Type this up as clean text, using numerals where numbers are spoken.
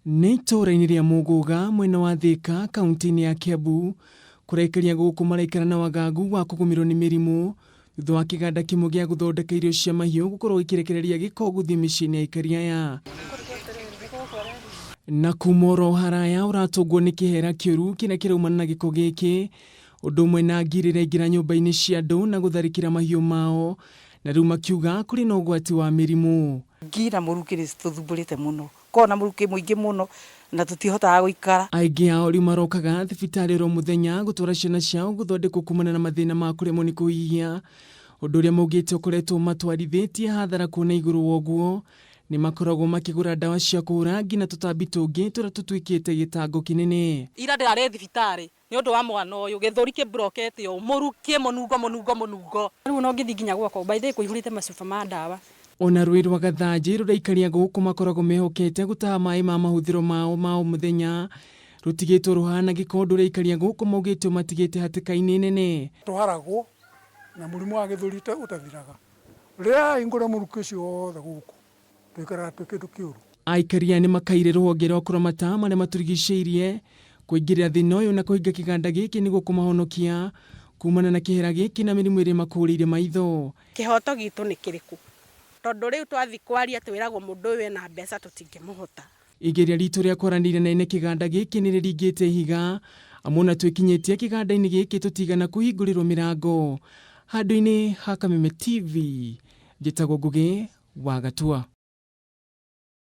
Nĩ itũũra-inĩ rĩa Mũgũga mwena wa Thika kaunti-inĩ ya Kiambu kũrekeria gũkũ maraikara na wagagu wa kũgũmĩrwo nĩ mĩrimũ thutha wa kĩganda kĩmwe gĩa gũthondeka irio cia mahiũ gũkorwo gĩkĩrekereria gĩko gũthiĩ mĩciĩ-inĩ ya aikari aya. Na kuma oro haraya ũratũngwo nĩ kĩhera kĩũru kĩrĩa kĩraumana na gĩko gĩkĩ, ũndũ ũmwe na ngirĩra ingĩra nyũmba-inĩ cia andũ na gũtharĩkĩra mahiũ mao, na rĩu makiuga kũrĩ na ũgwati wa mĩrimũ. Ngira mũrukĩ nĩ tũthumbũrĩte mũno, kona mũrukĩ mũingĩ mũno na tũtihotaga gũikara. Aingĩ ao rĩu marokaga thibitarĩ ro mũthenya gũtwara ciana ciao gũthondekwo kumana na mathĩna ma kũremwo nĩ kũhihia, ũndũ ũrĩa maugĩte ũkoretwo matwarithĩtie hathara kuona igũrũ woguo nĩ makoragwo makĩgũra ndawa cia kũhũra nginya tũtambi tũngĩ tũrĩa tũtuĩkĩte gĩtango kĩnene. Ira ndĩrarĩ thibitarĩ nĩ ũndũ wa mwana ũyũ gĩthũri kĩmbrokete o mũrukĩ mũnungo. Rĩu no ngĩthiĩ nginya gwakwa baithĩ kũihũrĩte macuba ma ndawa. Ona rũĩ rwa Gathanjĩ rũraikaria gũkũ makoragwo mehokete gũtaha maĩ ma mahũthĩro mao ma o mũthenya, rũtigĩtwo rũhana gĩko rũraikaria gũkũ maugĩte matigĩte hatĩka-inĩ nene. Tũharagwo na mũrimũ wa gĩthũri ũtathiraga. Rĩrĩa hingũra mũrukĩ ũcio wothe gũkũ twĩkaraga twĩ kĩndũ kĩũru. Aikari aya nĩ makaire rũhonge rwa kũramata marĩa matũrigicĩirie kũingĩrĩra thĩna ũyũ na kũhinga kĩganda gĩkĩ nĩguo kũmahonokia kumana na kĩhera gĩkĩ na mĩrimũ ĩrĩa makũrĩire maitho. Kĩhoto gitũ nĩ kĩrĩkũ? Tondũ rĩu twathi kwaria twĩragwo mũndũ ũyũ ena mbeca tũtingĩmũhota. Igeria ritũ rĩa kwaranĩria na ene kĩganda gĩkĩ nĩ rĩringĩte ihiga, amu ona twĩkinyĩtie kĩganda-inĩ gĩkĩ tũtigana kũhingũrĩrwo mĩrango. Handũ-inĩ ha Kameme TV, njĩtagwo Ngũgĩ wa Gatua.